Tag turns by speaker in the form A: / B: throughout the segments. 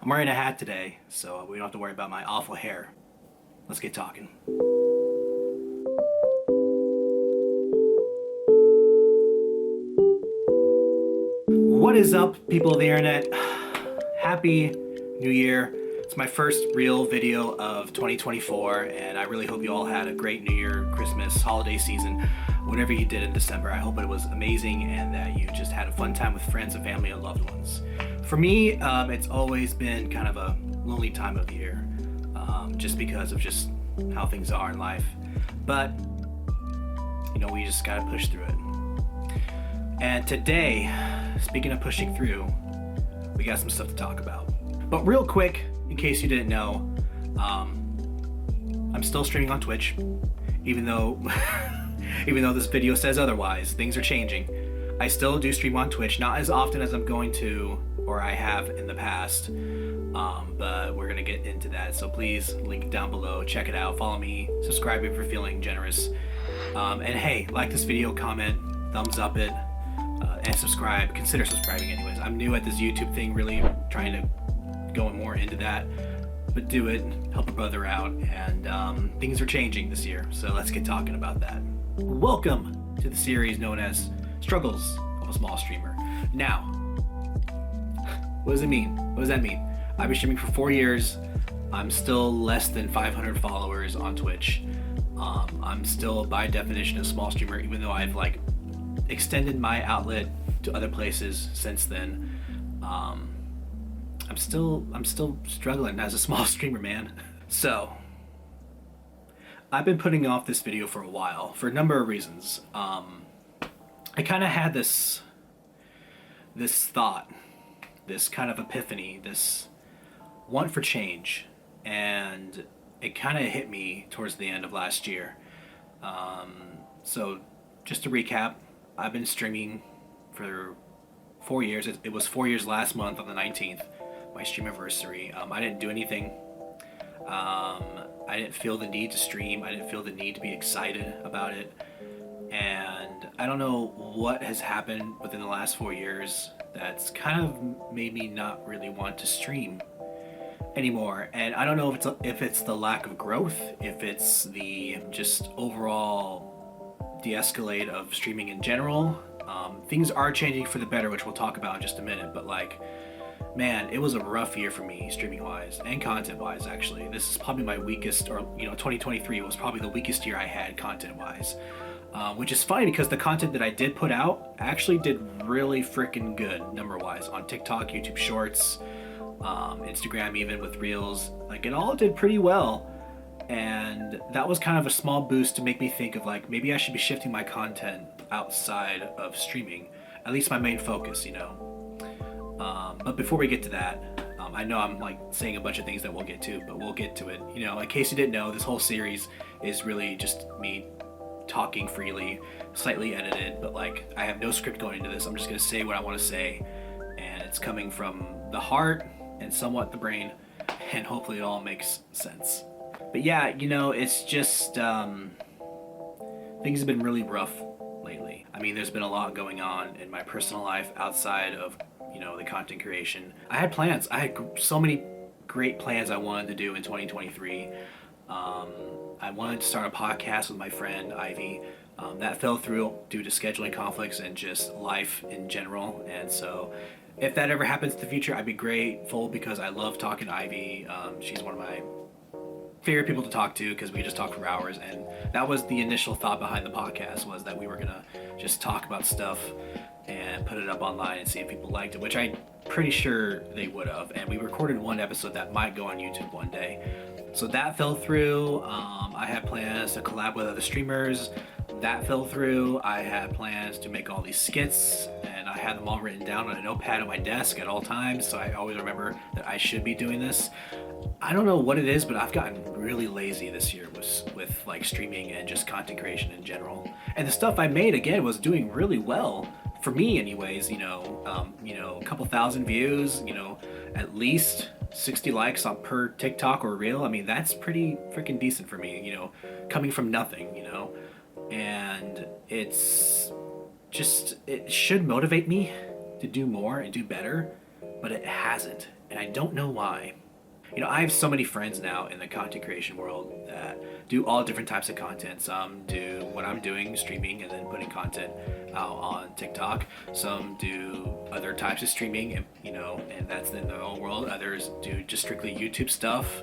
A: I'm wearing a hat today, so we don't have to worry about my awful hair. Let's get talking. What is up, people of the internet? Happy New Year. It's my first real video of 2024, and I really hope you all had a great New Year, Christmas, holiday season, whatever you did in December. I hope it was amazing and that you just had a fun time with friends and family and loved ones. For me, it's always been kind of a lonely time of the year, just because of just how things are in life. But, we just gotta push through it. And today, speaking of pushing through, we got some stuff to talk about. But real quick, in case you didn't know, I'm still streaming on Twitch, even though this video says otherwise. Things are changing. I still do stream on Twitch, not as often as I'm going to, or I have in the past, but we're gonna get into that. So please, link down below, check it out, follow me, subscribe if you're feeling generous. And hey, like this video, comment, thumbs up it, and subscribe. Consider subscribing anyways. I'm new at this YouTube thing, really trying to go more into that, but do it, help a brother out, and things are changing this year, so let's get talking about that. Welcome to the series known as Struggles of a Small Streamer. Now, what does it mean? What does that mean? I've been streaming for 4 years. I'm still less than 500 followers on Twitch. I'm still, by definition, a small streamer, even though I've extended my outlet to other places since then. I'm still struggling as a small streamer, man. So, I've been putting off this video for a while for a number of reasons. I kind of had this thought, this kind of epiphany, this want for change, and it kind of hit me towards the end of last year. So, just to recap, I've been streaming for 4 years. It was 4 years last month on the 19th, my stream anniversary. I didn't do anything. I didn't feel the need to stream. I didn't feel the need to be excited about it. And I don't know what has happened within the last 4 years that's kind of made me not really want to stream anymore. And I don't know if it's the lack of growth, if it's the just overall de-escalate of streaming in general. Things are changing for the better, which we'll talk about in just a minute, but man, it was a rough year for me streaming wise and content wise. Actually, this is probably my weakest, or 2023 was probably the weakest year I had content wise, which is funny because the content that I did put out actually did really freaking good number wise on TikTok, YouTube Shorts, Instagram, even with Reels. It all did pretty well. And that was kind of a small boost to make me think of maybe I should be shifting my content outside of streaming, at least my main focus, But before we get to that, I know I'm saying a bunch of things that we'll get to, but we'll get to it. In case you didn't know, this whole series is really just me talking freely, slightly edited, but I have no script going into this. I'm just gonna say what I want to say, and it's coming from the heart and somewhat the brain, and hopefully it all makes sense. But yeah, it's just, things have been really rough lately. I mean, there's been a lot going on in my personal life outside of, the content creation. I had plans. I had so many great plans I wanted to do in 2023. I wanted to start a podcast with my friend, Ivy. That fell through due to scheduling conflicts and just life in general. And so if that ever happens in the future, I'd be grateful because I love talking to Ivy. She's one of my favorite people to talk to because we just talk for hours, and that was the initial thought behind the podcast, was that we were gonna just talk about stuff and put it up online and see if people liked it, which I'm pretty sure they would have. And we recorded one episode that might go on YouTube one day. So that fell through. I had plans to collab with other streamers. That fell through. I had plans to make all these skits, and I had them all written down on a notepad on my desk at all times, so I always remember that I should be doing this. I don't know what it is, but I've gotten really lazy this year with streaming and just content creation in general. And the stuff I made, again, was doing really well for me anyways. A couple thousand views, at least 60 likes on per TikTok or reel. I mean, that's pretty freaking decent for me, coming from nothing, and it's just, it should motivate me to do more and do better, but it hasn't. and I don't know why. I have so many friends now in the content creation world that do all different types of content. Some do what I'm doing, streaming and then putting content out on TikTok. Some do other types of streaming, and that's in their own world. Others do just strictly YouTube stuff,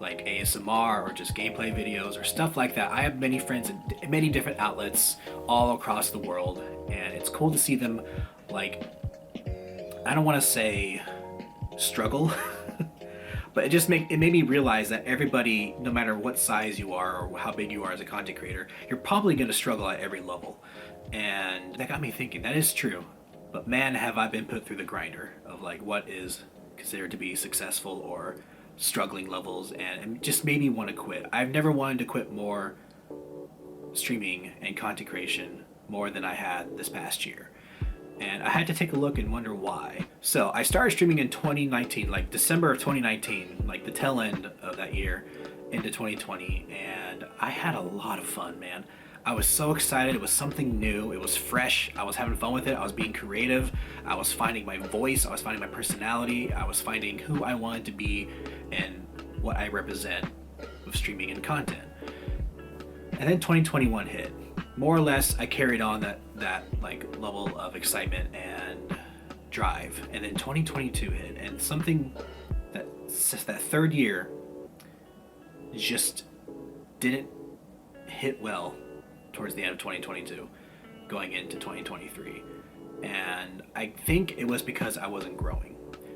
A: like ASMR or just gameplay videos or stuff like that. I have many friends in many different outlets all across the world, and it's cool to see them, like, I don't want to say struggle, but it made me realize that everybody, no matter what size you are or how big you are as a content creator, you're probably going to struggle at every level. And that got me thinking, that is true. But man, have I been put through the grinder of like what is considered to be successful or struggling levels, and it just made me want to quit. I've never wanted to quit more streaming and content creation more than I had this past year. And I had to take a look and wonder why. So I started streaming in 2019, like December of 2019, like the tail end of that year into 2020. And I had a lot of fun, man. I was so excited. It was something new. It was fresh. I was having fun with it. I was being creative. I was finding my voice. I was finding my personality. I was finding who I wanted to be and what I represent with streaming and content. And then 2021 hit. More or less, I carried on that like level of excitement and drive. And then 2022 hit, and something that third year just didn't hit well towards the end of 2022, going into 2023. And I think it was because I wasn't growing.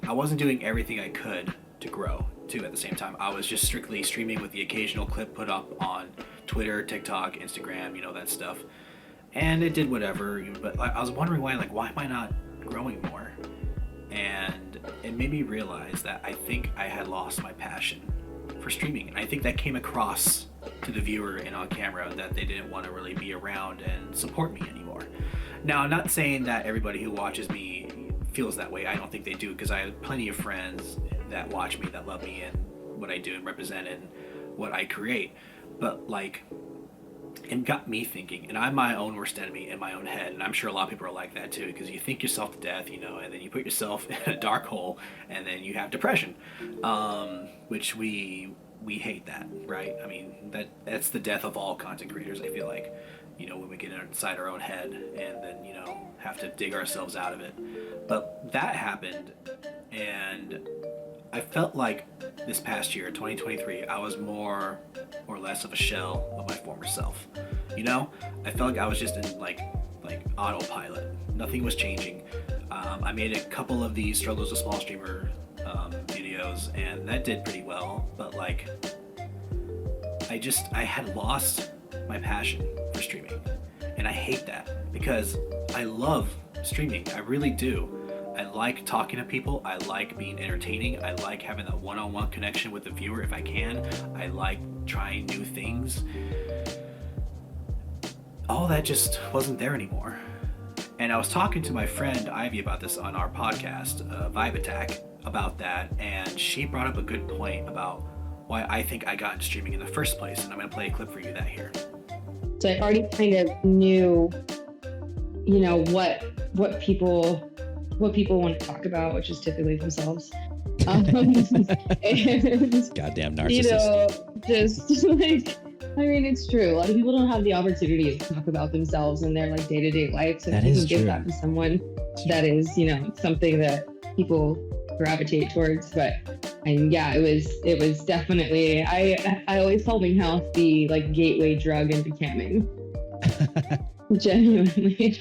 A: I wasn't doing everything I could to grow too at the same time. I was just strictly streaming with the occasional clip put up on Twitter, TikTok, Instagram, that stuff. And it did whatever, but I was wondering why am I not growing more? And it made me realize that I think I had lost my passion for streaming. And I think that came across to the viewer and on camera, that they didn't want to really be around and support me anymore. Now, I'm not saying that everybody who watches me feels that way. I don't think they do, because I have plenty of friends that watch me, that love me and what I do and represent and what I create. But it got me thinking, and I'm my own worst enemy in my own head, and I'm sure a lot of people are like that too, because you think yourself to death, and then you put yourself in a dark hole, and then you have depression, which we hate that, right? I mean, that's the death of all content creators, I feel like, when we get inside our own head and then, have to dig ourselves out of it. But that happened, and I felt like this past year, 2023, I was more or less of a shell of my former self. I felt like I was just in like autopilot. Nothing was changing. I made a couple of these struggles with small streamer videos, and that did pretty well. But I had lost my passion for streaming, and I hate that because I love streaming. I really do. I like talking to people. I like being entertaining. I like having that one-on-one connection with the viewer if I can. I like trying new things. All that just wasn't there anymore. And I was talking to my friend Ivy about this on our podcast, Vibe Attack, about that, and she brought up a good point about why I think I got into streaming in the first place, and I'm going to play a clip for you that here.
B: So I already kind of knew, what people want to talk about, which is typically themselves. And,
C: goddamn narcissist.
B: It's true. A lot of people don't have the opportunity to talk about themselves and their day-to-day life. So if you can give that to someone, that is, something that people gravitate towards. But it was definitely, I always told my health the gateway drug into camming. Genuinely.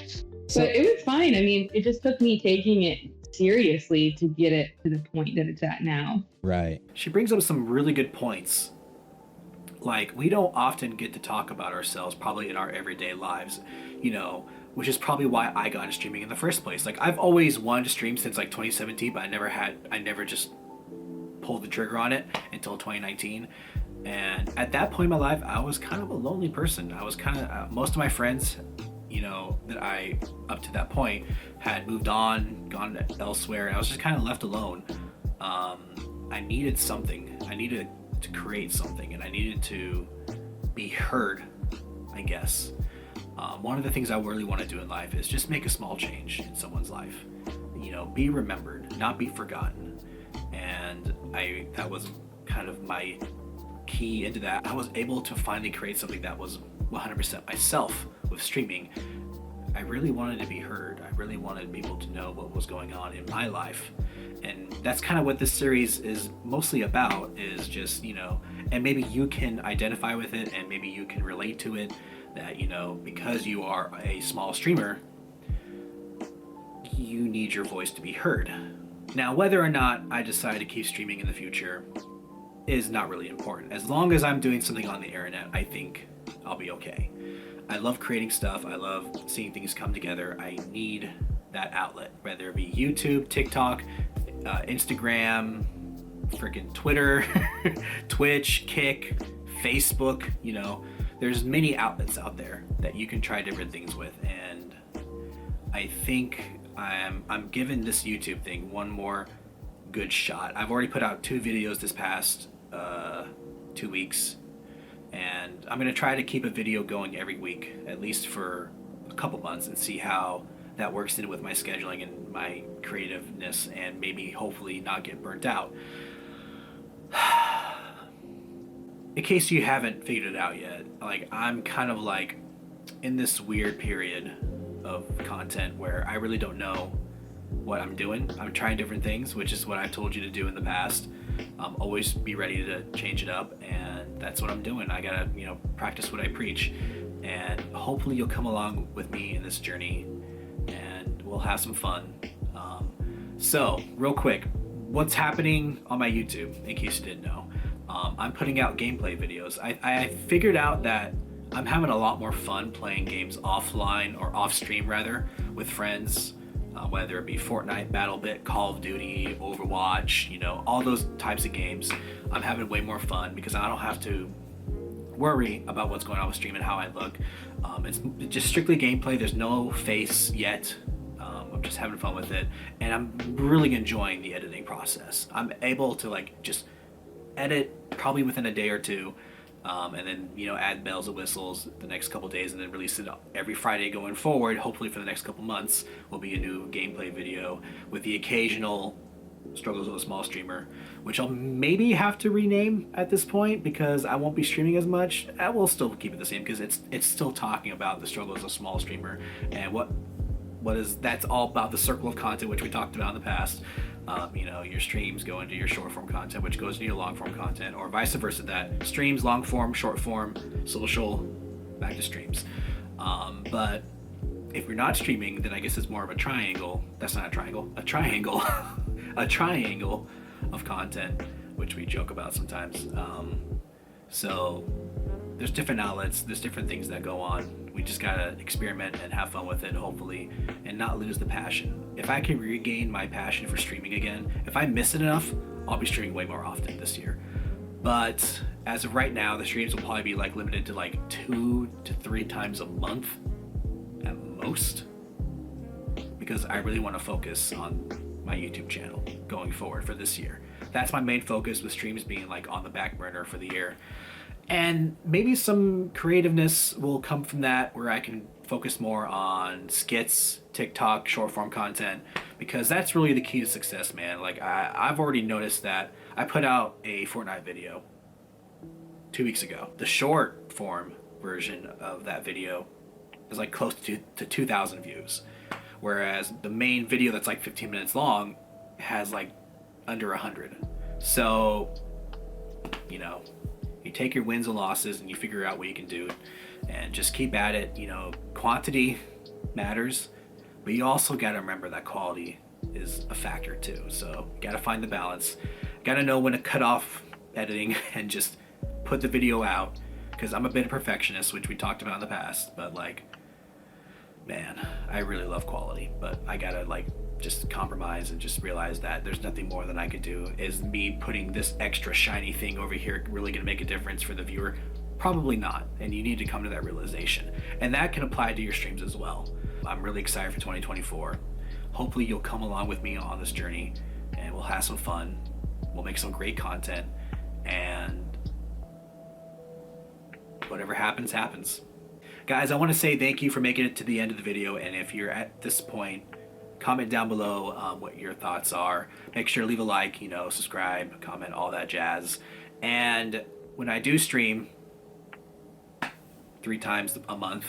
B: But it was fine. It just took me taking it seriously to get it to the point that it's at now.
C: Right.
A: She brings up some really good points. We don't often get to talk about ourselves probably in our everyday lives, which is probably why I got into streaming in the first place. I've always wanted to stream since 2017, but I never just pulled the trigger on it until 2019. And at that point in my life, I was kind of a lonely person. I was kind of, most of my friends, that I, up to that point, had moved on, gone elsewhere, and I was just kind of left alone. I needed something. I needed to create something, and I needed to be heard, I guess. One of the things I really want to do in life is just make a small change in someone's life. Be remembered, not be forgotten. and that was kind of my key into that. I was able to finally create something that was 100% myself with streaming. I really wanted to be heard. I really wanted people to know what was going on in my life. And that's kind of what this series is mostly about, is just, and maybe you can identify with it and maybe you can relate to it, that, because you are a small streamer, you need your voice to be heard. Now, whether or not I decide to keep streaming in the future is not really important. As long as I'm doing something on the internet, I think I'll be okay. I love creating stuff. I love seeing things come together. I need that outlet, whether it be YouTube, TikTok, Instagram, freaking Twitter, Twitch, Kick, Facebook. There's many outlets out there that you can try different things with, and I think I'm giving this YouTube thing one more good shot. I've already put out 2 videos this past 2 weeks, and I'm gonna try to keep a video going every week, at least for a couple months, and see how that works in with my scheduling and my creativeness, and maybe hopefully not get burnt out. In case you haven't figured it out yet, I'm kind of in this weird period of content where I really don't know what I'm doing. I'm trying different things, which is what I've told you to do in the past. Always be ready to change it up, and that's what I'm doing. I gotta, practice what I preach, and hopefully you'll come along with me in this journey, and we'll have some fun. So, real quick, what's happening on my YouTube, in case you didn't know? I'm putting out gameplay videos. I figured out that I'm having a lot more fun playing games offline, or off stream rather, with friends. Whether it be Fortnite, BattleBit, Call of Duty, Overwatch, all those types of games. I'm having way more fun because I don't have to worry about what's going on with stream and how I look. It's just strictly gameplay. There's no face yet. I'm just having fun with it, and I'm really enjoying the editing process. I'm able to just edit probably within a day or two, and then add bells and whistles the next couple days, and then release it every Friday going forward. Hopefully for the next couple months will be a new gameplay video with the occasional struggles with a small streamer, which I'll maybe have to rename at this point because I won't be streaming as much. I will still keep it the same because it's still talking about the struggles of a small streamer, and that's all about the circle of content, which we talked about in the past. Your streams go into your short form content, which goes into your long form content, or vice versa. That streams, long form, short form, social, back to streams. But if you're not streaming, then I guess it's more of a triangle. That's not a triangle, a triangle, a triangle of content, which we joke about sometimes. So there's different outlets, there's different things that go on. We just gotta experiment and have fun with it, hopefully, and not lose the passion. If I can regain my passion for streaming again, if I miss it enough, I'll be streaming way more often this year. But as of right now, the streams will probably be limited to 2 to 3 times a month at most, because I really want to focus on my YouTube channel going forward for this year. That's my main focus, with streams being on the back burner for the year. And maybe some creativeness will come from that, where I can focus more on skits, TikTok, short form content, because that's really the key to success, man. I've already noticed that I put out a Fortnite video 2 weeks ago. The short form version of that video is close to 2,000 views, whereas the main video that's 15 minutes long has under 100. So, you take your wins and losses and you figure out what you can do, and just keep at it. Quantity matters, but you also got to remember that quality is a factor too. So you got to find the balance, got to know when to cut off editing and just put the video out, because I'm a bit of a perfectionist, which we talked about in the past, but man, I really love quality, but I gotta just compromise and just realize that there's nothing more than I could do. Is me putting this extra shiny thing over here really gonna make a difference for the viewer? Probably not, and you need to come to that realization, and that can apply to your streams as well. I'm really excited for 2024. Hopefully you'll come along with me on this journey, and we'll have some fun, we'll make some great content, and whatever happens, happens. Guys, I want to say thank you for making it to the end of the video, and if you're at this point, comment down below what your thoughts are. Make sure to leave a like, subscribe, comment, all that jazz. And when I do stream 3 times a month,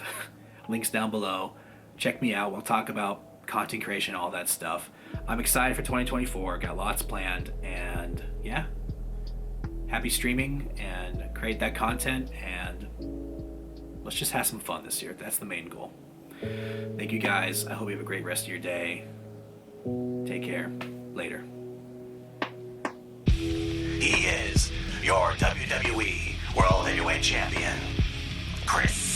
A: links down below. Check me out. We'll talk about content creation, all that stuff. I'm excited for 2024. Got lots planned, and yeah, happy streaming and create that content, and let's just have some fun this year. That's the main goal. Thank you guys. I hope you have a great rest of your day. Take care. Later.
C: He is your WWE World Heavyweight Champion, Chris.